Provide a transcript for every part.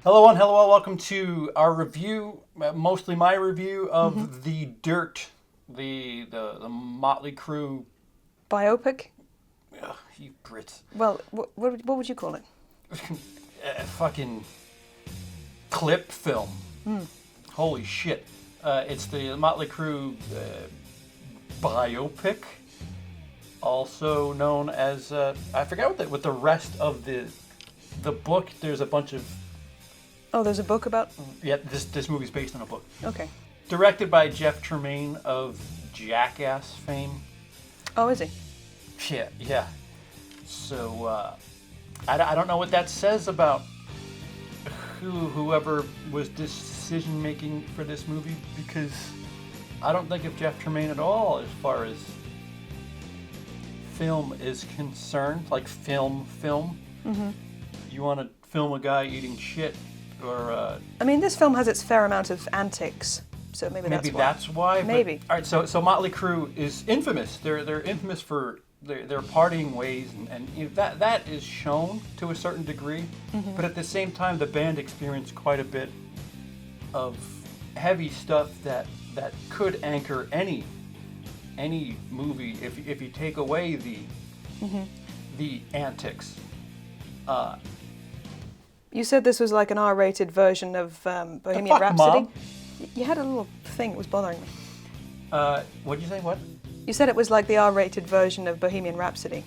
Hello and hello all, welcome to our review, mostly my review of The Dirt, the Motley Crue... Biopic? Ugh, you Brits. Well, what would you call it? Fucking clip film. Holy shit. It's the Motley Crue biopic, also known as, I forgot what the rest of the book, there's a bunch of... Oh, there's a book about... Yeah, this movie's based on a book. Okay. Directed by Jeff Tremaine of Jackass fame. Oh, is he? Yeah. So, I don't know what that says about whoever was decision-making for this movie, because I don't think of Jeff Tremaine at all as far as film is concerned. Like film. Mm-hmm. You want to film a guy eating shit, or... I mean, this film has its fair amount of antics, so maybe that's why. Maybe. All right, so Motley Crue is infamous. They're infamous for their partying ways, and you know, that is shown to a certain degree. Mm-hmm. But at the same time, the band experienced quite a bit of heavy stuff that could anchor any movie if you take away the antics. You said this was like an R-rated version of Bohemian Rhapsody. Mom. You had a little thing that was bothering me. What'd you say? What? You said it was like the R-rated version of Bohemian Rhapsody.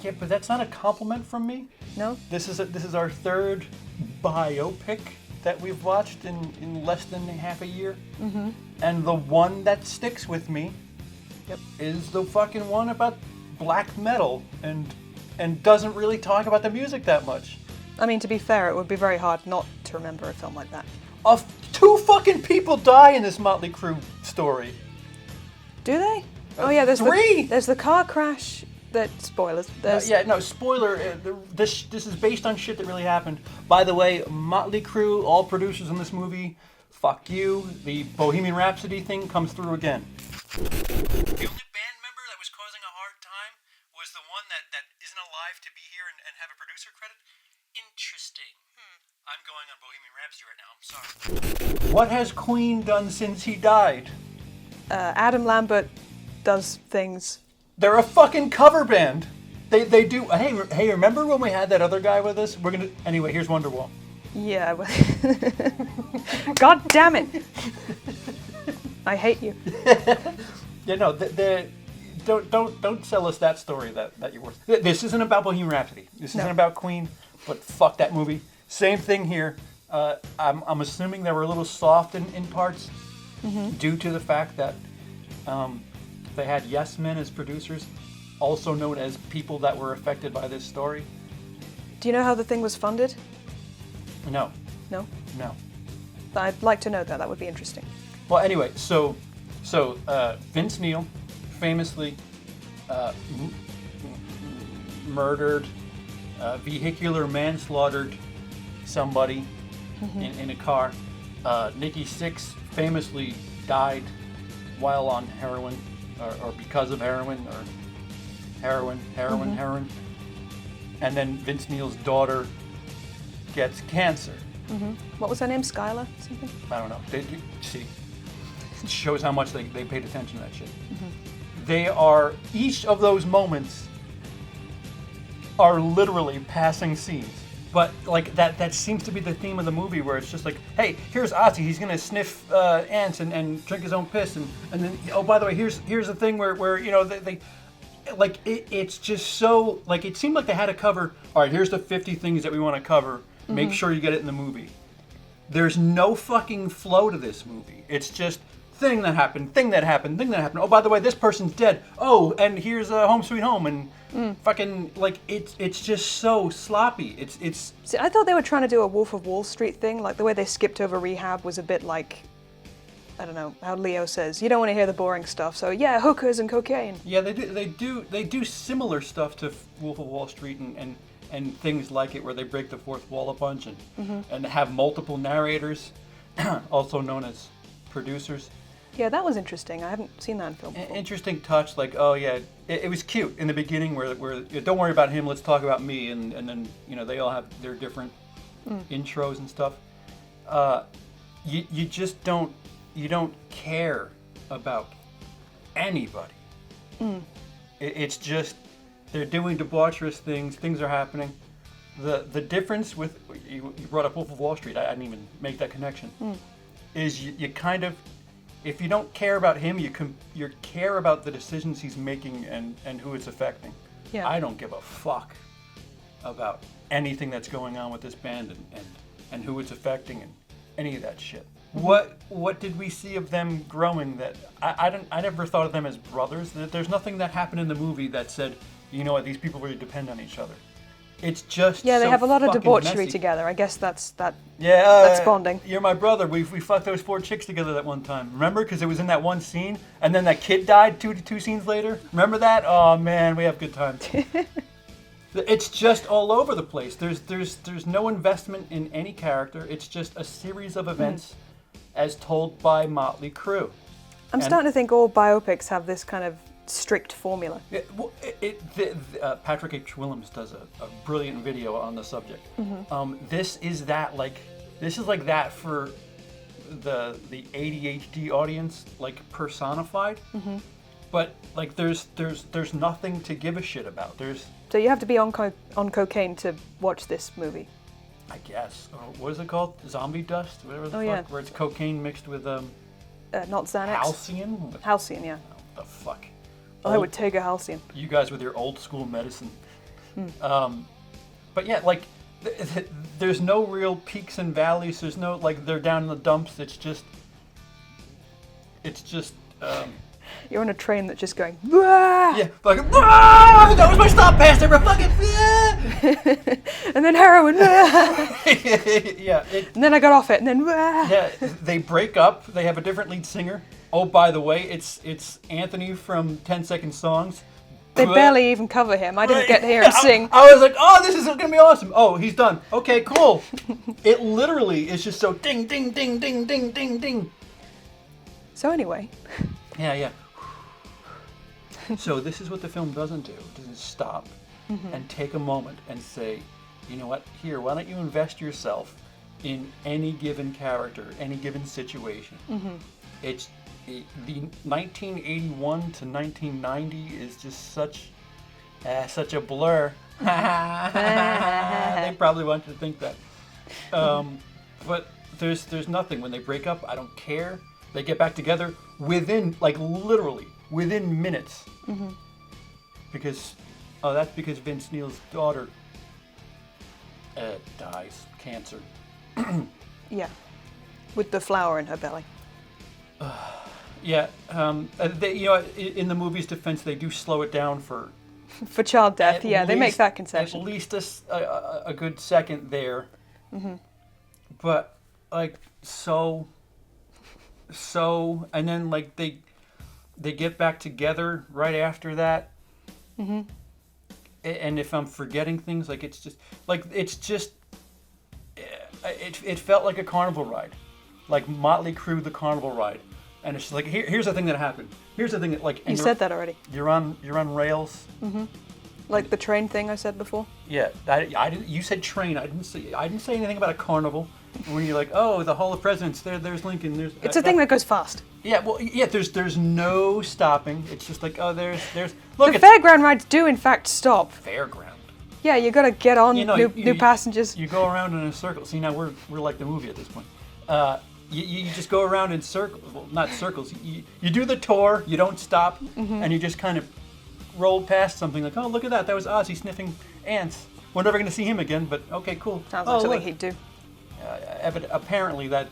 Yeah, but that's not a compliment from me. No? This is our third biopic that we've watched in less than half a year. Mm-hmm. And the one that sticks with me is the fucking one about black metal and doesn't really talk about the music that much. I mean, to be fair, it would be very hard not to remember a film like that. Two fucking people die in this Motley Crue story. Do they? Oh yeah, there's three. There's the car crash. Spoilers. Spoiler. This is based on shit that really happened. By the way, Motley Crue, all producers in this movie, fuck you. The Bohemian Rhapsody thing comes through again. The only band member that was causing a hard time was the one that isn't alive to be here and have a producer credit. Interesting. I'm going on Bohemian Rhapsody right now. I'm sorry. What has Queen done since he died? Adam Lambert does things. They're a fucking cover band. They do. Hey, remember when we had that other guy with us? Anyway, here's Wonderwall. Yeah. God damn it! I hate you. Yeah, no. Don't sell us that story that you're worth. This isn't about Bohemian Rhapsody. This isn't about Queen. But fuck that movie. Same thing here. I'm assuming they were a little soft in parts, due to the fact that they had yes men as producers, also known as people that were affected by this story. Do you know how the thing was funded? No. No? No. I'd like to know that. That would be interesting. Well, anyway, so Vince Neil famously murdered, vehicular manslaughtered somebody in a car. Nikki Sixx famously died while on heroin, or because of heroin, or heroin. And then Vince Neil's daughter gets cancer. What was her name? Skylar? Something? I don't know. See, it shows how much they paid attention to that shit. They are, each of those moments are literally passing scenes. But like that seems to be the theme of the movie, where it's just like, hey, here's Ozzy, he's gonna sniff ants and drink his own piss, and then, oh, by the way, here's the thing where you know they like it's just so, like, it seemed like they had to cover, all right, here's the 50 things that we want to cover, make sure you get it in the movie. There's no fucking flow to this movie. It's just thing that happened. Oh, by the way, this person's dead. Oh, and here's Home Sweet Home, and fucking, like, it's just so sloppy. It's. See, I thought they were trying to do a Wolf of Wall Street thing. Like, the way they skipped over rehab was a bit like, I don't know, how Leo says, you don't want to hear the boring stuff, so yeah, hookers and cocaine. Yeah, they do similar stuff to Wolf of Wall Street and things like it, where they break the fourth wall a bunch and have multiple narrators, also known as producers. Yeah, that was interesting. I haven't seen that in film before. Interesting touch, like, oh yeah, it was cute in the beginning where don't worry about him, let's talk about me, and then, you know, they all have their different intros and stuff, you just don't care about anybody. It's just they're doing debaucherous things are happening. The difference with you brought up Wolf of Wall Street, I didn't even make that connection, is you kind of, if you don't care about him, you care about the decisions he's making and who it's affecting. Yeah. I don't give a fuck about anything that's going on with this band and who it's affecting and any of that shit. What did we see of them growing that I never thought of them as brothers? There's nothing that happened in the movie that said, you know what, these people really depend on each other. It's just Yeah, they so have a lot of fucking debauchery messy. together. I guess that's that's bonding. You're my brother. We fucked those 4 chicks together that one time. Remember? Because it was in that one scene, and then that kid died two scenes later. Remember that? Oh man, we have good times. It's just all over the place. There's no investment in any character. It's just a series of events as told by Motley Crue. I'm starting to think all biopics have this kind of strict formula. Patrick H. Willems does a brilliant video on the subject. This is like that for the ADHD audience, like personified. But like there's nothing to give a shit about. So you have to be on cocaine to watch this movie. I guess. What is it called? Zombie dust? Whatever the fuck. Yeah. Where it's cocaine mixed with not Xanax. halcyon? Halcyon, yeah. What the fuck? I would take a halcyon. You guys with your old school medicine. But yeah, like there's no real peaks and valleys. There's no like they're down in the dumps. It's just You're on a train that's just going, "Wah!" yeah, fucking that was my stop pass. They were fucking and then heroin, "Wah!" yeah. And then I got off it, and then "Wah!" Yeah, they break up. They have a different lead singer. Oh, by the way, it's Anthony from 10 Second Songs. They barely even cover him. I didn't get to hear him sing. I was like, oh, this is going to be awesome. Oh, he's done. Okay, cool. It literally is just so ding, ding, ding, ding, ding, ding, ding. So anyway. Yeah. So this is what the film doesn't do. It doesn't stop and take a moment and say, you know what, here, why don't you invest yourself in any given character, any given situation. The 1981 to 1990 is just such a blur. They probably want you to think that. But there's nothing. When they break up, I don't care. They get back together literally within minutes. Because that's because Vince Neil's daughter dies, cancer. Yeah. With the flower in her belly. Yeah, in the movie's defense, they do slow it down for child death. Yeah, they make that concession. At least a good second there. But like so, and then like they get back together right after that. And if I'm forgetting things, like it felt like a carnival ride, like Motley Crue the carnival ride. And it's like here's the thing that happened. Here's the thing that like you said that already. You're on rails. Like the train thing I said before. Yeah, I didn't. You said train. I didn't say anything about a carnival. When you're like, oh, the Hall of Presidents. There's Lincoln. It's a thing that goes fast. Yeah, well, yeah. There's no stopping. It's just like, oh, there's. Look, the fairground rides do in fact stop. Fairground. Yeah, you gotta get on new passengers. You go around in a circle. See, now we're like the movie at this point. You just go around in circles. Well, not circles. You do the tour. You don't stop, and you just kind of roll past something like, oh, look at that. That was Ozzy sniffing ants. We're never going to see him again, but okay, cool. Sounds like something he'd do. Apparently that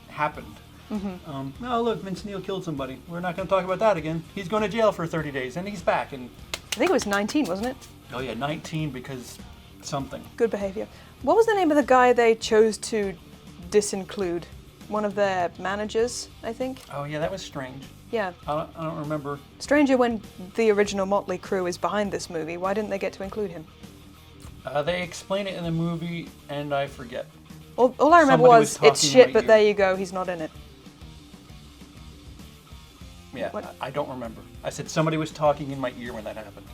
happened. Oh, look, Vince Neil killed somebody. We're not going to talk about that again. He's going to jail for 30 days, and he's back. And I think it was 19, wasn't it? Oh, yeah, 19 because something. Good behavior. What was the name of the guy they chose to disinclude? One of their managers, I think. Oh, yeah, that was strange. Yeah. I don't remember. Stranger when the original Motley Crue is behind this movie. Why didn't they get to include him? They explain it in the movie, and I forget. All I remember was it's shit, but there you go, he's not in it. Yeah, I don't remember. I said somebody was talking in my ear when that happened.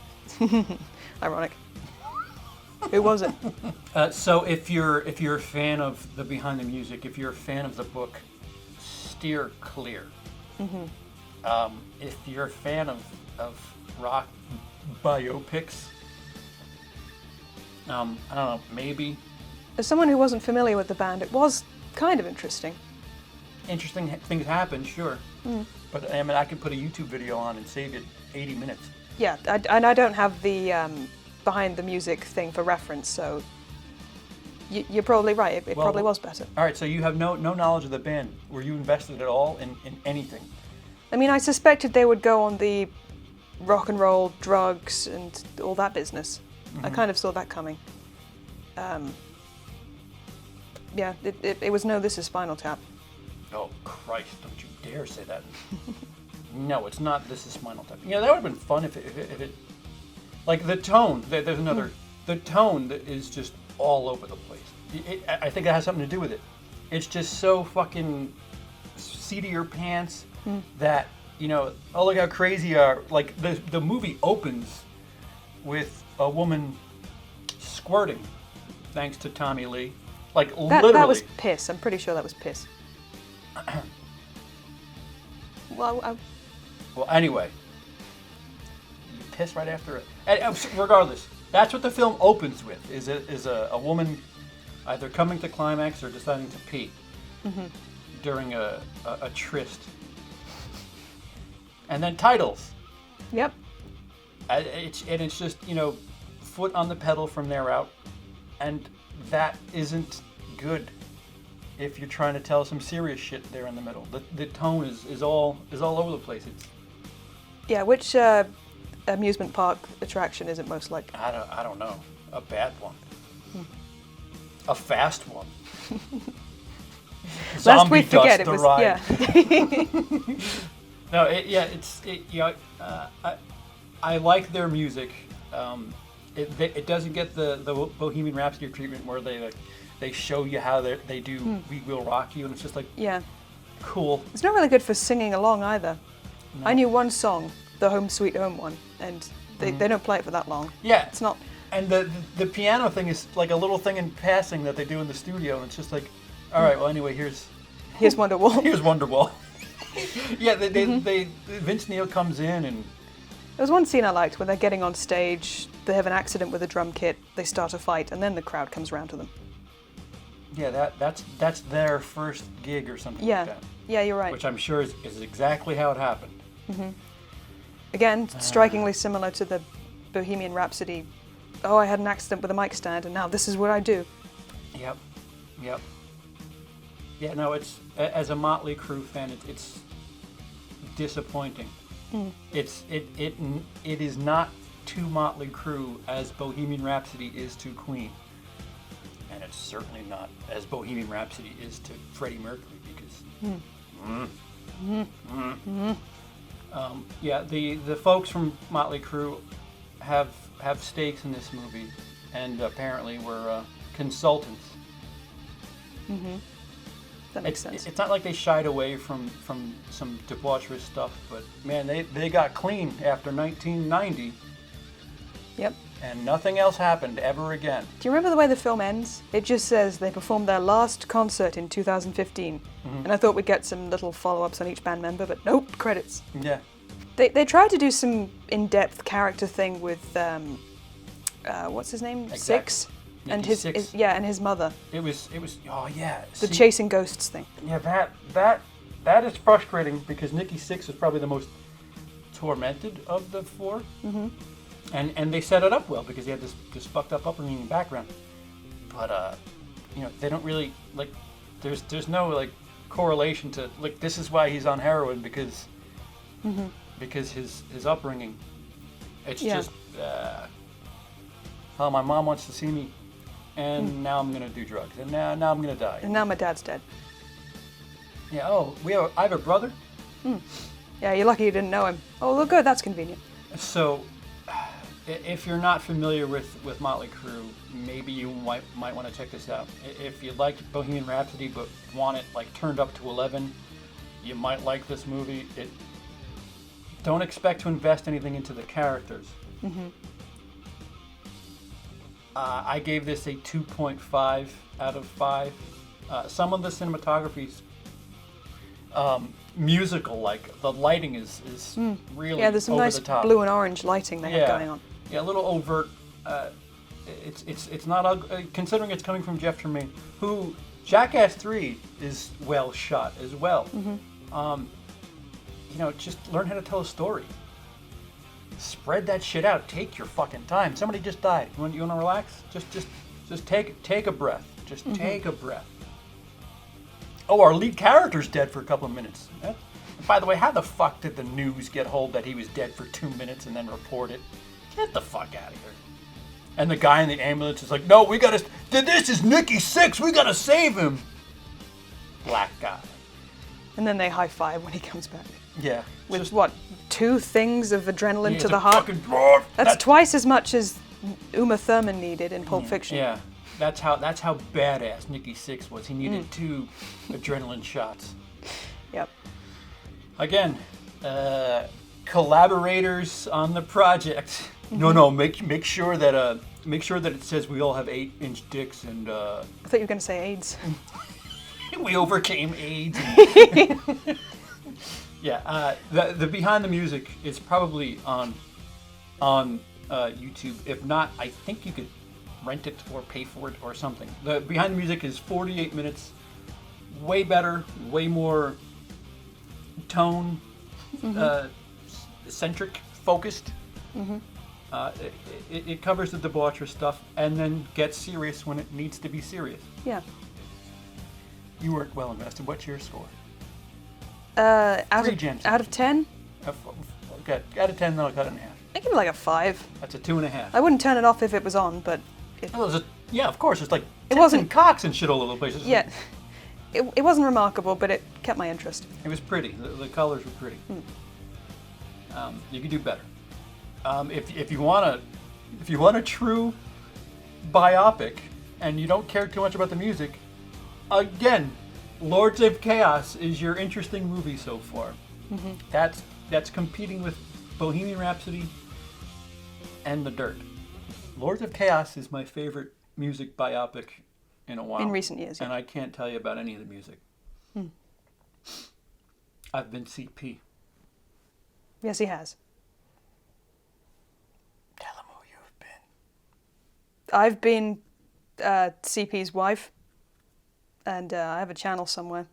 Ironic. Who was it? So if you're a fan of the behind the music, if you're a fan of the book, steer clear. If you're a fan of rock biopics, I don't know, maybe. As someone who wasn't familiar with the band, it was kind of interesting. Interesting things happen, sure. But I mean, I could put a YouTube video on and save it 80 minutes. Yeah, and I don't have the behind the music thing for reference, so you're probably right. It probably was better. All right, so you have no knowledge of the band. Were you invested at all in anything? I mean, I suspected they would go on the rock and roll, drugs, and all that business. I kind of saw that coming. Yeah, it was no, this is Spinal Tap. Oh, Christ, don't you dare say that. No, it's not This is Spinal Tap. You know, that would have been fun if it like the tone, there's another, the tone that is just all over the place. I think that has something to do with it. It's just so fucking seat of your pants that, you know, oh, look how crazy you are. Like, the movie opens with a woman squirting, thanks to Tommy Lee. Like, literally. That was piss. I'm pretty sure that was piss. Well, anyway. You piss right after it. Regardless, that's what the film opens with, is a woman either coming to climax or deciding to pee during a tryst. And then titles. Yep. It's just, you know, foot on the pedal from there out. And that isn't good if you're trying to tell some serious shit there in the middle. The tone is all over the place. Yeah, which amusement park attraction is it most like? I don't know. A bad one. A fast one. Lest we Zombie forget, Dust, it was the ride. No, you know, I like their music. It doesn't get the Bohemian Rhapsody treatment where they show you how they do We Will Rock You, and it's just like, cool. It's not really good for singing along either. No. I knew one song, the Home Sweet Home one, and they don't play it for that long. Yeah. It's not. And the piano thing is like a little thing in passing that they do in the studio, and it's just like, all right, well, anyway, here's Wonderwall. Here's Wonderwall. Yeah, Vince Neil comes in and... There was one scene I liked when they're getting on stage, they have an accident with a drum kit, they start a fight, and then the crowd comes around to them. Yeah, that's their first gig or something like that. Yeah, you're right. Which I'm sure is exactly how it happened. Again, strikingly similar to the Bohemian Rhapsody, oh, I had an accident with a mic stand, and now this is what I do. Yep. Yeah, no, it's, as a Motley Crue fan, it's disappointing. It is not to Motley Crue as Bohemian Rhapsody is to Queen. And it's certainly not as Bohemian Rhapsody is to Freddie Mercury, because... Yeah, the folks from Motley Crue have stakes in this movie, and apparently were consultants. That makes sense. It's not like they shied away from some debauchery stuff, but man, they got clean after 1990. Yep. And nothing else happened ever again. Do you remember the way the film ends? It just says they performed their last concert in 2015. And I thought we'd get some little follow-ups on each band member, but nope, credits. Yeah. They tried to do some in-depth character thing with, what's his name? Exactly. Six? And his and his mother. It was oh yeah. The chasing ghosts thing. Yeah, that is frustrating, because Nikki Sixx was probably the most tormented of the four. And they set it up well, because he had this fucked up upbringing and background. But you know, they don't really like. There's no like correlation to like this is why he's on heroin, because his upbringing. It's just oh, my mom wants to see me, and now I'm gonna do drugs, and now I'm gonna die. And now my dad's dead. Yeah. Oh, I have a brother. Yeah, you're lucky you didn't know him. Oh, well, good. That's convenient. So, if you're not familiar with Motley Crue, maybe you might want to check this out. If you like Bohemian Rhapsody but want it like turned up to 11, you might like this movie. Don't expect to invest anything into the characters. I gave this a 2.5 out of 5. Some of the cinematography's musical, like the lighting is really Yeah, there's some over nice the top. blue and orange lighting they have going on. Yeah, a little overt. It's not considering it's coming from Jeff Tremaine, who Jackass 3 is well shot as well. Just learn how to tell a story. Spread that shit out. Take your fucking time. Somebody just died. You want to relax? Just take a breath. Just take a breath. Oh, our lead character's dead for a couple of minutes. By the way, how the fuck did the news get hold that he was dead for 2 minutes and then report it? Get the fuck out of here. And the guy in the ambulance is like, no, we gotta... This is Nicky Six. We gotta save him. Black guy. And then they high five when he comes back. Yeah. With what? 2 things of adrenaline to it's the a heart? fucking- That's twice as much as Uma Thurman needed in Pulp Fiction. Yeah. That's how badass Nicky Six was. He needed 2 adrenaline shots. Yep. Again, collaborators on the project. No, make sure that it says we all have 8-inch dicks and I thought you were going to say AIDS. we overcame AIDS. Yeah, the behind the music is probably on YouTube. If not, I think you could rent it or pay for it or something. The behind the music is 48 minutes. Way better, way more tone centric, focused. It covers the debauchery stuff and then gets serious when it needs to be serious. Yeah. You weren't well invested. What's your score? Out gems. of 10? Okay, out of 10, then I'll cut it in half. I give it like a 5. That's a 2.5. I wouldn't turn it off if it was on, but... Yeah, of course. It's like It wasn't- cocks and shit all over the place. Yeah. It wasn't remarkable, but it kept my interest. It was pretty. The colors were pretty. You could do better. If you want a true biopic and you don't care too much about the music, again, Lords of Chaos is your interesting movie so far. That's competing with Bohemian Rhapsody and The Dirt. Lords of Chaos is my favorite music biopic in a while. In recent years, yeah. And I can't tell you about any of the music. I've been CP. Yes, he has. Tell him who you've been. I've been CP's wife, and I have a channel somewhere,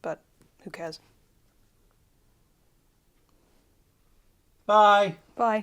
but who cares? Bye. Bye.